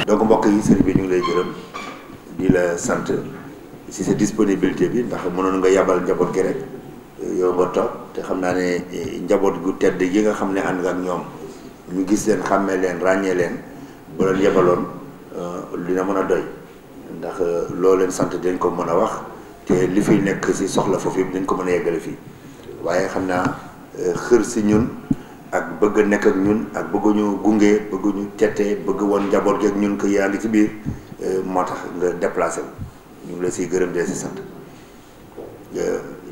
donc mbokk yi sëriñ bi ñu ngi lay gërëm di la sant si sa disponibilité bi ndax mënoon nga yabal njaboot gi rek yow nga toog te xam naa ne njaboot gu tedd yi nga xam ne ànd nga ak ñoom ñu gis leen xàmmee leen ràññee leen ba leen yabaloon dina mën a doy ndax loo leen sant dañ ko mën a wax te li fiy nekk si soxla foofu yëpp dañ ko mën a yeggale fii waaye xam naa xër si ñun ak bëgg nekk ak ñun ak bëgguñu gunge bëgguñu tette bëgg woon njaboot gi ak ñun ko yaa ngi ci biir moo tax nga déplacé wu ñu ngi la siy gërëm dee si sant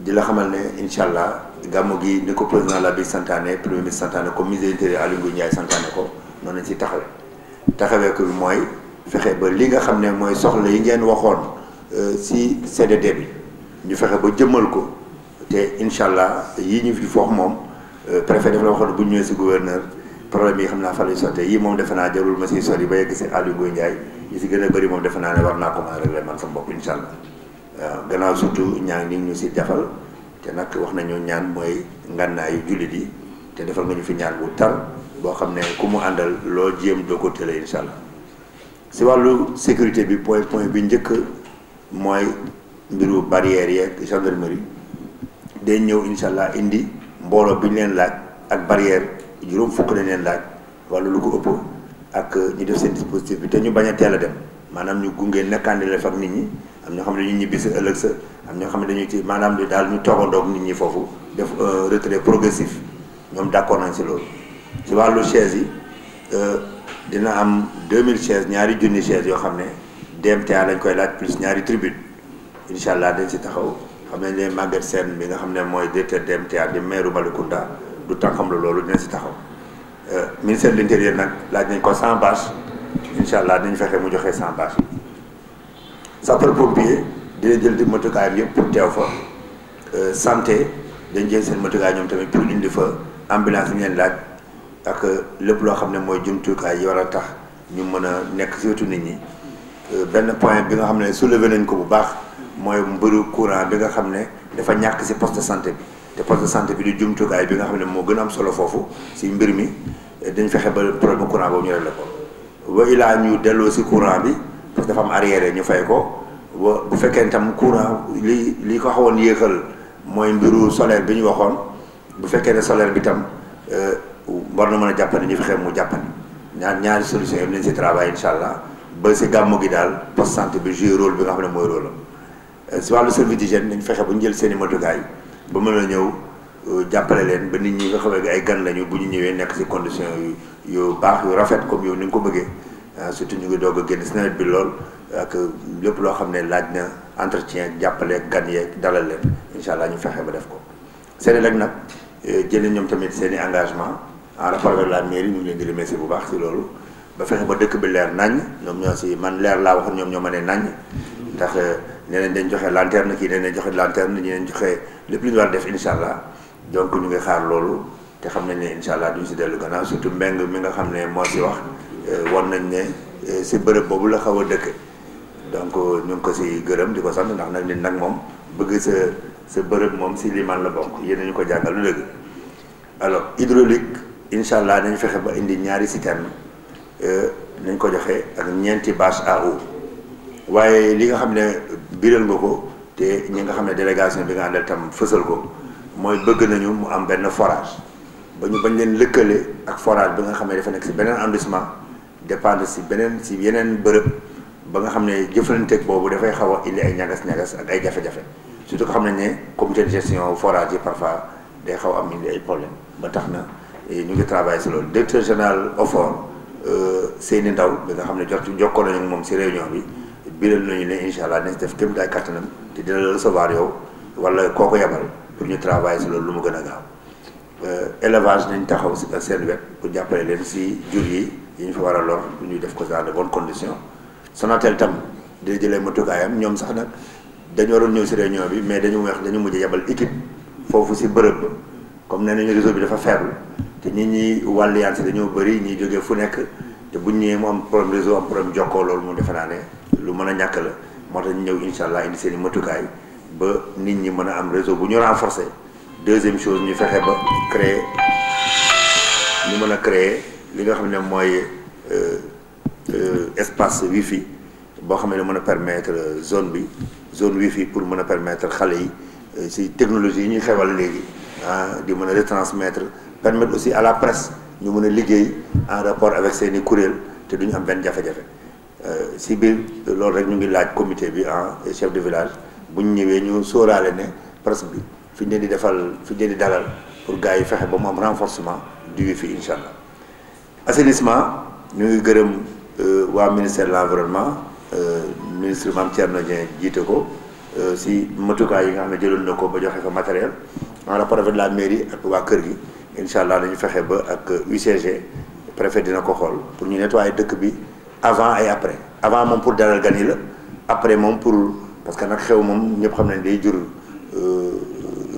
di la xamal ne incha allah gàmmu gi ni ko président la bi santaane premier ministre santaane ko ministre de l'intérieur Aly Ngouille Ndiaye santaane ko noonu lañ si taxawee ko bi mooy fexe ba li nga xam ne mooy soxla yi ngeen waxoon si CDD bi ñu fexe ba jëmmal ko te incha allah yii ñu fi foox moom préfet dafa la waxoon bu ñu ñëwee si gouverneur problème yi xam naa fa lay sottee yii moom defe naa jarul ma si sori ba yegg si Aly Ngouille Ndiaye yi si gën a bëri moom defe naa ne war naa ko mën a régler man sama bopp incha allah waaw gannaaw surtout ñaan ni ñu si defal te nag wax nañu ñaan mooy ngànnaayu jullit yi te defal nga ñu fi ñaan bu tar boo xam ne ku mu àndal loo jéem doo ko tële incha allah si wàllu sécurité bi point bi njëkk mooy mbiru barrière yeeg gendarmerie day ñëw incha allah indi mbooloo bi ñu leen laaj ak barrière juróom fukk lañ leen laaj wala lu ko ëpp ak ñu def seen dispositif bi te ñu bañ a teel a dem maanaam ñu gunge nekkaandi la fa ak nit ñi am ñoo xam ne dañuy ñibbi sa ëllëg sa am ñoo xam ne dañuy ci maanaam di daal ñu toogandoog nit ñi foofu def retrait progressif ñoom d'accord nañ si loolu. si wàllu chaise yi dina am 2000 chaises ñaari junni chaises yoo xam ne DMTA lañ koy laaj plus ñaari tribune incha allah dañ si taxaw xam nañ ne Maguette Sène bi nga xam ne mooy directeur DMTA di maire Malicounda du tànkam la loolu dina si taxaw ministère de l'intérieur nag laaj nañ ko 100 bâches incha allah dañ fexe mu joxe 100 bâches sapeur pompier dina jël di matukaayam yëpp pour teew fa santé dañ jël seen matukaay ñoom tamit pour indi fa ambulance yi ngeen laaj ak lépp loo xam ne mooy jumtukaay yi war a tax ñu mën a nekk si wetu nit ñi benn point bi nga xam ne soulevé nañ ko bu baax mooy mbiru courant bi nga xam ne dafa ñàkk si poste de santé bi te poste de santé bi di jumtukaay bi nga xam ne moo gën a am solo foofu si mbir mi dañ fexe ba problème courant boobu ñu réglé ko wa ilaa ñu delloo si courant bi parce que dafa am arrière ñu fay ko bu fekkee tam courant li ko xawoon yéexal mooy mbiru solaire bi ñu waxoon bu fekkee ne solaire bi tam war na mën a jàppale ñu fexe mu jàppale ñaari solution yi nañ si travail incha allah ba si gàmmu gi daal poste santé bi joué rôle bi nga xam ne mooy rôle am si wàllu service d'hygiène nañ fexe ba ñu jël seen i matukaay ba mën a ñëw jàppale leen ba nit ñi nga xam ne ay gan lañu bu ñu ñëwee nekk si condition yu baax yu rafet comme yow ni nga ko bëggee surtout ñu ngi doog a génn si nawet bi lool ak lépp loo xam ne laaj na entretien jàppale gan yeeg dalal leen incha allah ñu fexe ba def ko Senelec nag jëlee ñoom tamit seen i engagement en rapport avec la mairie ñu ngi leen di remercier bu baax si loolu ba fexe ba dëkk bi leer naññ ñoom ñoo si man leer laa waxoon ñoom ñoo ma ne naññ ndax ñeneen dañ joxe lanterne kii dañ joxe lanterne ñi leen joxe lépp lu ñu war a def incha allah donc ñu ngi xaar loolu te xam nañ ne incha allah duñ si dellu gannaaw surtout mbeng mi nga xam ne moo si wax war nañ ne si bërëb boobu la xaw a dëkk donc ñu ngi ko si gërëm di ko sant ndax nag nit nag moom bëgg sa bërëb moom si liman la bokk yéen ñu ko jàngal lu dëgg alors hydraulique incha allah nañ fexe ba indi ñaari citerne nañ ko joxe ak ñeenti bâche à eau waaye li nga xam ne biral nga ko te ñi nga xam ne délégation bi nga àndal tam fësal ko mooy bëgg nañu mu am benn forage ba ñu bañ leen lëkkale ak forage bi nga xam ne dafa nekk si beneen arrondissement dépendre si yeneen bërëb ba nga xam ne jëflanteeg boobu dafay xaw a indi ay ñagas-ñagas ak ay jafe-jafe surtout ko xam nañ ne comité de gestion forage yi parfois day xaw am indi ay problème ba tax na ñu ngi travaillé si loolu directeur général OFOR Seyni Ndaw bi nga xam ne jokkoo nañu ak moom si réunion bi biral nañu ne incha allah nañ def kéem ay kattanam te dina la recevoir yow wala koo ko yabal pour ñu travailler si loolu lu mu gën a gaaw élevage nañ taxaw si seen wet pour jàppale leen si jur yi ñu fa war a lor pour ñu def ko dans de bonnes conditions Sonatel tam dina jëlee matukaayam ñoom sax nag dañu waroon ñëw si réunion bi mais dañu mujj yabal équipe foofu si bërëb ba comme nee nañu réseau bi dafa faible te nit ñi wàlliyaan si dañoo bëri ñi jógee fu nekk te buñ ñëwee mu am problème réseau am problème jokkoo loolu moom defe naa ne lu mën a ñàkk la moo tax ñu ñëw incha allah indi seen i matukaay ba nit ñi mën a am réseau bu ñu renforcer deuxième chose ñu fexe ba créer ñu mën a créer li nga xam ne mooy espace wifi boo xam ne mën a permettre zone wifi pour mën a permettre xale yi si technologie yi ñuy xewal léegi di mën a retransmettre permettre aussi à la presse ñu mën a liggéey en rapport avec seeni kuréel te duñu am benn jafe-jafe si biir loolu rek ñu ngi laaj comité bi chef de village bu ñu ñëwee ñu sóoraale ne presse bi fi ñu leen di defal fi ñu leen di dalal pour gars yi fexe ba mu am renforcement du wifi incha allah. assainissement ñu ngi gërëm waa ministère de l'environnement ministre Mame Thierno Dieng jiite ko si matukaay yi nga xam ne jëloon na ko ba joxe fa matériel en rapport avec la mairie ak waa kër gi incha allah dañu fexe ba ak UCG préfet dina ko xool pour ñu nettoyer dëkk bi avant et après avant moom pour dalal gan yi la après moom pour parce que nag xew moom ñëpp xam nañ day jur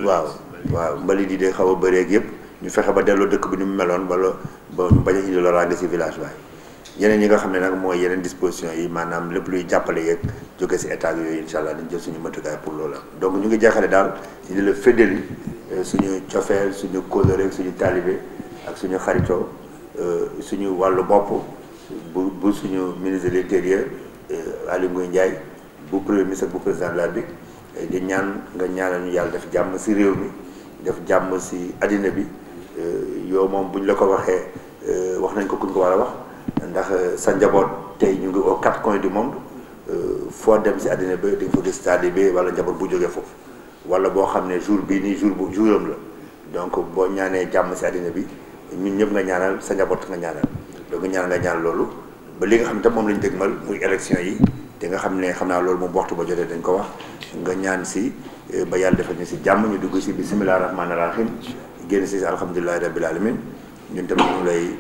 waaw mbalit yi day xaw a bëreeg yëpp ñu fexe ba delloo dëkk bi ni mu meloon ba ñu bañ a indi loraange si village waaye yeneen yi nga xam ne nag mooy yeneen disposition yi maanaam lépp luy jàppale yeeg jóge si état yooyu incha allah dañ jël suñu matukaay pour loolu donc ñu ngi jeexale daal ci di la féddali suñu cofeel suñu kóllëre suñu taalibe ak suñu xaritoo suñu wàllu bopp bu suñu ministre de l'intérieur Aly Ngouille Ndiaye bu premier ministre ak bu président de la République di ñaan nga ñaanal ñu yàlla def jàmm si réew mi def jàmm si addina bi yow moom buñ la ko waxee wax nañ ko kuñ ko war a wax ndax sa njaboot tey ñu ngi aux 4 coins du monde foo dem si addina bi di nga fa gis taalibe wala njaboot bu jógee foofu wala boo xam ne jour bii nii jouram la donc boo ñaanee jàmm si addina bi ñun ñëpp nga ñaanal sa njaboot nga ñaanal donc nga ñaan loolu ba li nga xam ne tam moom lañu dégmal muy élection yi te nga xam ne xam naa loolu moom waxtu ba jotee dañ ko wax nga ñaan si ba yàlla defal ñu si jàmm ñu dugg si bisimilah rahmaani rahim génn si alhamdulilahi rabbil alamin ñun tamit ñu lay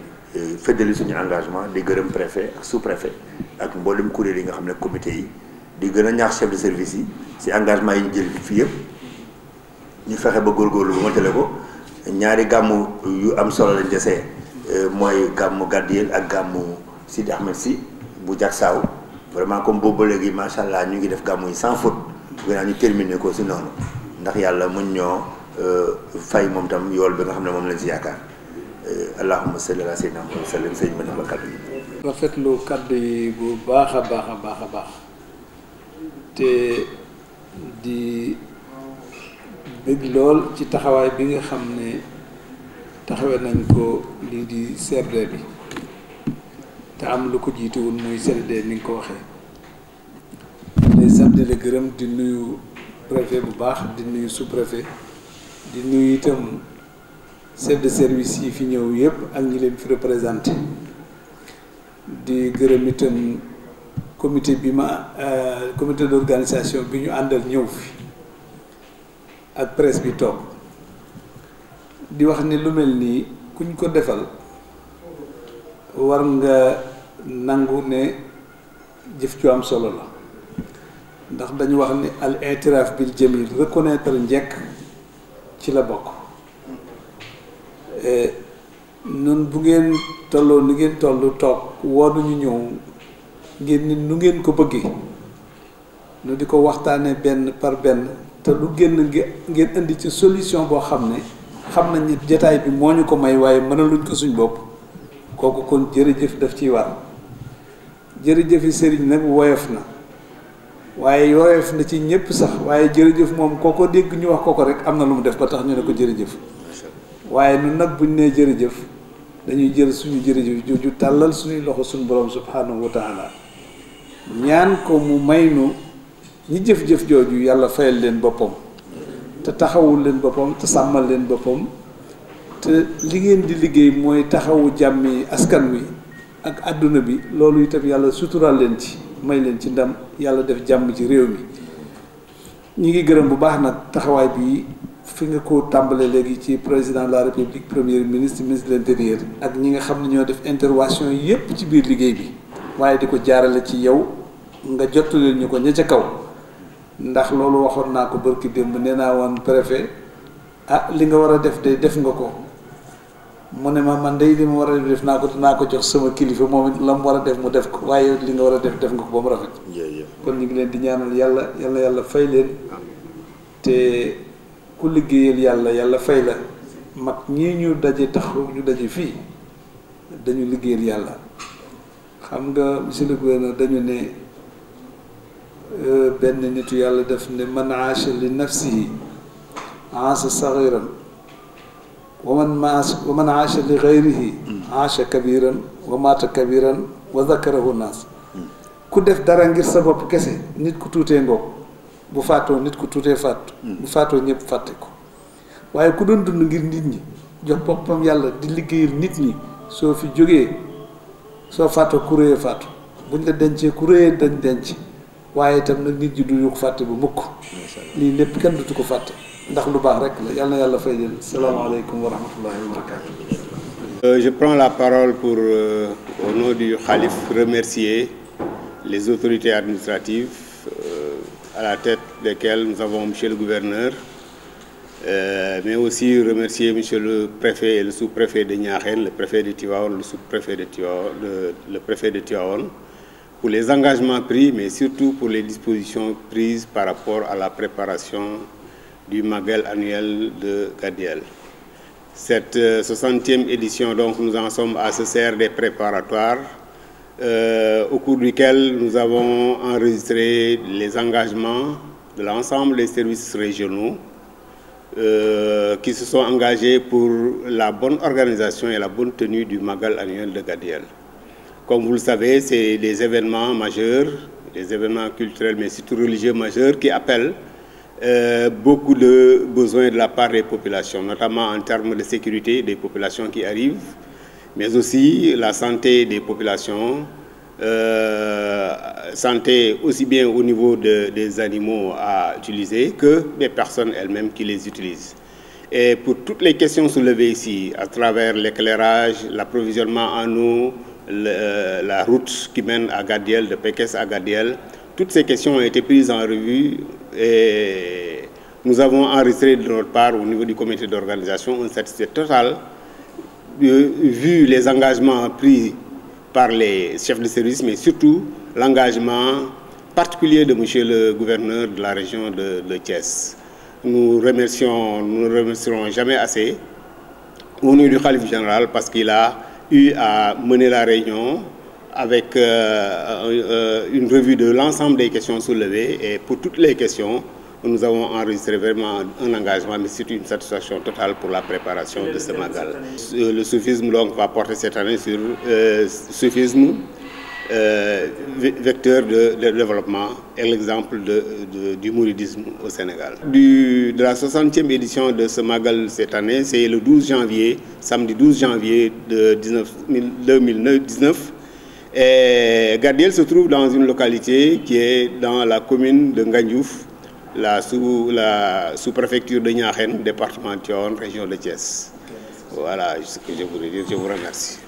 feddali suñu engagement di gërëm préfet ak sous préfet ak mboolem kuréel yi nga xam ne comité yi di gën a ñaax chef de service yi si engagement yi ñu jël fii yëpp ñu fexe ba góorgóorlu bu ma tele ko ñaari gàmmu yu am solo lañ desee mooy gàmmu Gadeyelle ak gàmmu Sidi Ahmed Sy bu Jaksaaw vraiment comme boobu ba léegi macha allah ñu ngi def gàmmu yi sans faute bu gën a ñu terminer ko si noonu ndax yàlla mën ñoo fay moom tam yool bi nga xam ne moom lañ si yaakaar allahumma salli ala sayyidina Muhammad sallam sëñ ma def la kaddu yi. rafetlu kaddu yi bu baax a baax te di bëgg lool ci taxawaay bi nga xam ne taxawee nañ ko lii di CRD bi te am lu ko jiituwul muy CRD ni nga ko waxee les sant la gërëm di nuyu préfet bu baax di nuyu sous-préfet di nuyu itam chef de service yi fi ñëw yëpp ak ñi leen fi représenté di gërëm itam comité d'organisation bi ñu àndal ñëw fi ak presse bi toog di wax ni lu mel nii kuñ ko defal war nga nangu ne jëf ju am solo la ndax dañu wax ni al i'tiraaf bil jamil reconnaître njekk ci la bokk nun bu ngeen tolloo ni ngeen toll toog woonuñu ñëw ngeen ni nu ngeen ko bëggee nu di ko waxtaanee benn par benn te lu génn ngeen indi ci solution boo xam ne xam nañ ni jataay bi moo ñu ko may waaye mënaluñ ko suñ bopp kooku kon jërëjëf daf ciy war jërëjëfi sëriñ nag woyof na waaye woyof na ci ñëpp sax waaye jërëjëf moom kooko dégg ñu wax ko rek am na lu mu def ba tax ñu ne ko jërëjëf waaye nun nag buñ nee jërëjëf dañuy jël suñu jërëjëf jooju tàllal suñuy loxo suñu borom subhanahu wa taala ñaan ko mu may nu ñi jëf-jëf jooju yàlla fayal leen boppam te taxawul leen boppam te sàmmal leen boppam te li ngeen di liggéey mooy taxawu jàmmi askan wi ak àdduna bi loolu itam yàlla suturaal leen ci may leen ci ndam yàlla def jàmm ci réew mi ñi ngi gërëm bu baax nag taxawaay bi fi nga ko tàmbalee léegi ci président de la république premier ministre ministre de l'intérieur ak ñi nga xam ne ñoo def intervention yépp ci biir liggéey bi waaye di ko jaarale ci yow nga jottali ñu ko ña ca kaw ndax loolu waxoon naa ko barki démb nee naa woon préfet li nga war a def de def nga ko mu ne ma man day li ma war a def naa ko jox sama kilifa moom it la mu war a def mu def ko waaye li nga war a def nga ko ba mu rafet kon ñu ngi leen di ñaanal yàlla fay leen te ku liggéeyal yàlla fay la mag ñii ñu daje taxaw ñu daje fii dañu liggéeyal yàlla xam nga monsieur le gouverneur dañu ne benn nitu yàlla def ne man aasha li nafsihi aasha sagiran wa man aasha li gayrihi aasha kabiran wa maata kabiran wa zakarahu naas ku def dara ngir sa bopp kese nit ku tuutee ngoog bu faatoo nit ku tuutee faatu bu faatoo ñëpp fàtte ko waaye ku doon dund ngir nit ñi jox boppam yàlla di liggéeyal nit ñi soo fi jógee soo faatoo ku réyee faatu buñ la dencee ku réyee dañ denc waaye itam nag nit ñi du ko fàtte bu mukk lii lépp kenn dutu ko fàtte ndax lu baax rek la yal na yàlla fay jël salaamaaleykum wa rahmatullahi wa barakatuh. Je prends la parole pour au nom du khalife remercier les autorités administratives à la tête desquelles nous avons monsieur le gouverneur, mais aussi remercier monsieur le préfet et le sous-préfet de Niakhène, le préfet de Tivaouane, le sous-préfet de Tivaouane, le préfet de Tivaouane, pour les engagements pris, mais surtout pour les dispositions prises par rapport à la préparation du Magal annuel de Gadiel. Cette 60e édition, donc, nous en sommes à ce CRD préparatoire, au cours duquel nous avons enregistré les engagements de l'ensemble des services régionaux qui se sont engagés pour la bonne organisation et la bonne tenue du Magal annuel de Gadiel. Comme vous le savez, c'est des événements majeurs, des événements culturels, mais surtout religieux majeurs qui appellent beaucoup de besoins de la part des populations, notamment en termes de sécurité des populations qui arrivent, mais aussi la santé des populations, santé aussi bien au niveau des animaux à utiliser que des personnes elles-mêmes qui les utilisent. Et pour toutes les questions soulevées ici, à travers l'éclairage, l'approvisionnement en eau, la route qui mène à Gadiel, de Pékesse à Gadiel, toutes ces questions ont été prises en revue et nous avons enregistré de notre part au niveau du comité d'organisation un satisfait total vu les engagements pris par les chefs de service, mais surtout l'engagement particulier de monsieur le gouverneur de la région de Thiès. Nous ne remercierons jamais assez au nom du khalife général parce qu'il a eu à mener la réunion avec une revue de l'ensemble des questions soulevées et pour toutes les questions, nous avons enregistré vraiment un engagement, mais c'est une satisfaction totale pour la préparation de ce Magal. Le soufisme donc va porter cette année sur soufisme, vecteur de développement et l'exemple du mouridisme au Sénégal. De la 60e édition de ce Magal cette année, c'est le 12 janvier, samedi 12 janvier de 2019. Et Gadiel se trouve dans une localité qui est dans la commune de Ngandiouf, la sous-préfecture de Niakhène, département de Tivaouane, région de Thiès. Voilà ce que je voulais dire. Je vous remercie.